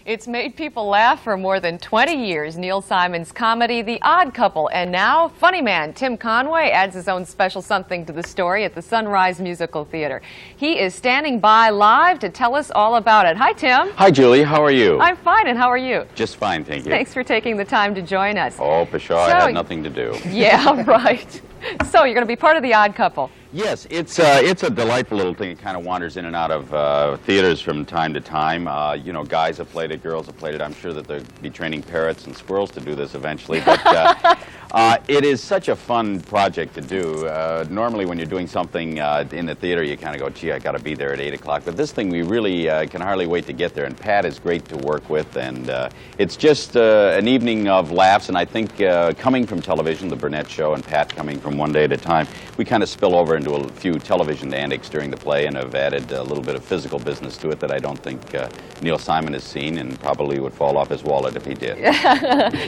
It's made people laugh for more than 20 years. Neil Simon's comedy, The Odd Couple. And now, funny man Tim Conway adds his own special something to the story at the Sunrise Musical Theater. He is standing by live to tell us all about it. Hi, Tim. Hi, Julie. How are you? I'm fine, and how are you? Just fine, thank you. Thanks for taking the time to join us. Oh, pshaw, I had nothing to do. Yeah, right. So, you're going to be part of The Odd Couple. Yes, it's a delightful little thing. It kind of wanders in and out of theaters from time to time. You know, guys have played it, girls have played it. I'm sure that they'll be training parrots and squirrels to do this eventually. But it is such a fun project to do. Normally when you're doing something in the theater, you kind of go, gee, I got to be there at 8 o'clock. But this thing, we really can hardly wait to get there. And Pat is great to work with. And it's just an evening of laughs. And I think coming from television, the Burnett Show, and Pat coming from One Day at a Time, we kind of spill over into a few television antics during the play and have added a little bit of physical business to it that I don't think Neil Simon has seen and probably would fall off his wallet if he did.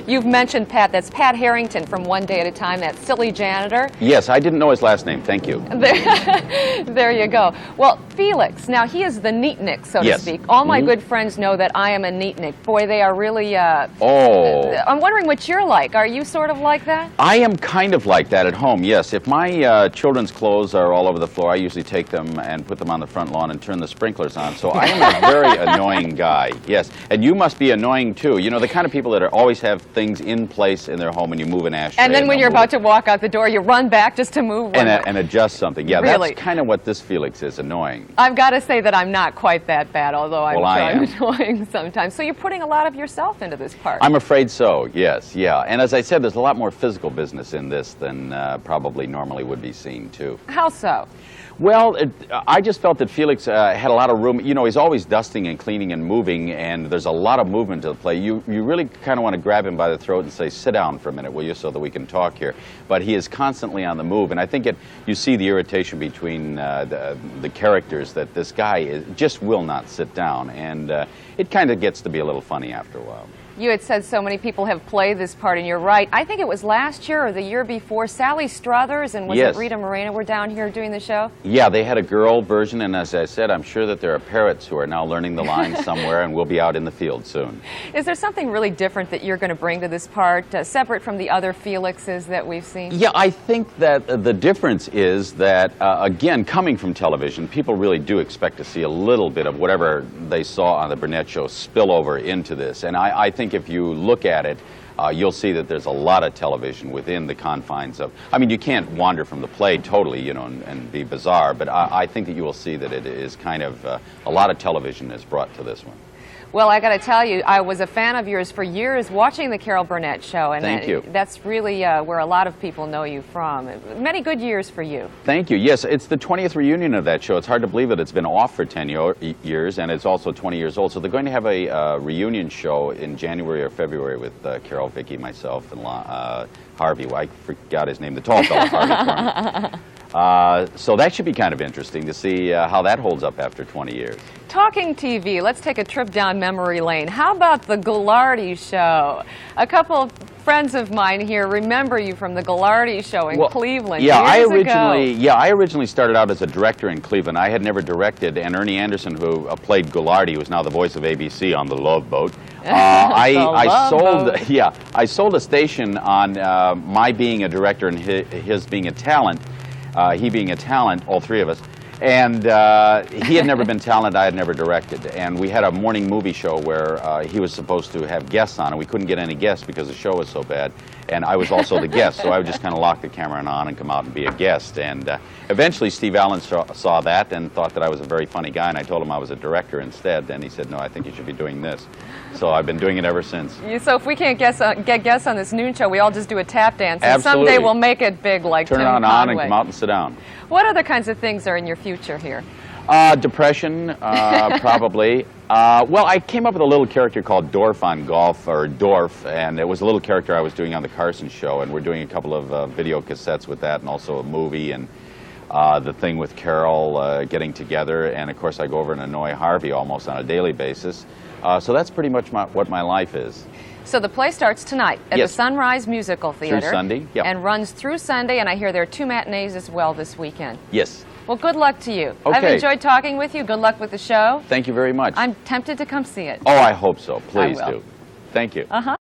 You've mentioned Pat. That's Pat Harrington from One Day at a Time, that silly janitor. Yes, I didn't know his last name. Thank you. There you go. Well, Felix, now he is the neatnik, so to speak. All my good friends know that I am a neatnik. Boy, they are really... I'm wondering what you're like. Are you sort of like that? I am kind of like that at home, yes. If my children's clothes are all over the floor, I usually take them and put them on the front lawn and turn the sprinklers on. So I am a very annoying guy, yes. And you must be annoying too. You know, the kind of people that always have things in place in their home and you move an ashtray. And then when you're about to walk out the door, you run back just to move one and adjust something. Yeah, really? That's kind of what this Felix is, annoying. I've got to say that I'm not quite that bad, although I'm well, annoying sometimes. So you're putting a lot of yourself into this part. I'm afraid so, yes, yeah. And as I said, there's a lot more physical business in this than probably normally would be seen too. How so? Well, I just felt that Felix had a lot of room. You know, he's always dusting and cleaning and moving, and there's a lot of movement to the play. You really kind of want to grab him by the throat and say, sit down for a minute, will you, so that we can talk here. But he is constantly on the move, and I think you see the irritation between the characters, that this guy just will not sit down, and it kind of gets to be a little funny after a while. You had said so many people have played this part, and you're right. I think it was last year or the year before, Sally Struthers and was it Rita Moreno were down here doing the show? Yeah, they had a girl version, and as I said, I'm sure that there are parrots who are now learning the lines somewhere, and we'll be out in the field soon. Is there something really different that you're going to bring to this part, separate from the other Felixes that we've seen? Yeah, I think that the difference is that, again, coming from television, people really do expect to see a little bit of whatever they saw on the Burnett Show spill over into this, and I think if you look at it, you'll see that there's a lot of television within the confines of... I mean, you can't wander from the play totally, you know, and be bizarre, but I think that you will see that it is kind of... a lot of television is brought to this one. Well, I got to tell you, I was a fan of yours for years watching the Carol Burnett Show, and Thank you. That's really where a lot of people know you from. Many good years for you. Thank you. Yes, it's the 20th reunion of that show. It's hard to believe that it's been off for 10 years, and it's also 20 years old. So they're going to have a reunion show in January or February with Carol, Vicky, myself, and Harvey. Well, I forgot his name, the tall fellow, Harvey. So that should be kind of interesting to see how that holds up after 20 years. Talking TV, let's take a trip down memory lane. How about the Ghilardi Show? A couple of friends of mine here remember you from the Ghilardi Show in Cleveland years ago. Yeah, I originally started out as a director in Cleveland. I had never directed, and Ernie Anderson, who played Ghilardi, who is now the voice of ABC on The Love Boat. I sold a station on my being a director and his being a talent. He being a talent, all three of us. And he had never been talented, I had never directed. And we had a morning movie show where he was supposed to have guests on, and we couldn't get any guests because the show was so bad. And I was also the guest, so I would just kind of lock the camera on and come out and be a guest. And eventually Steve Allen saw that and thought that I was a very funny guy, and I told him I was a director instead. And he said, no, I think you should be doing this. So I've been doing it ever since. So if we can't get guests on this noon show, we all just do a tap dance. And Absolutely. Someday we'll make it big like Turn Tim it on Conway. and come out and sit down. What other kinds of things are in your future here? Depression, probably. Well, I came up with a little character called Dorf on Golf, or Dorf, and it was a little character I was doing on the Carson Show, and we're doing a couple of video cassettes with that, and also a movie, and the thing with Carol getting together, and of course I go over and annoy Harvey almost on a daily basis. So that's pretty much what my life is. So the play starts tonight at the Sunrise Musical Theater. Through Sunday, yeah. And runs through Sunday, and I hear there are 2 matinees as well this weekend. Yes. Well, good luck to you. Okay. I've enjoyed talking with you. Good luck with the show. Thank you very much. I'm tempted to come see it. Oh, I hope so. Please I will. do. Thank you. Uh-huh.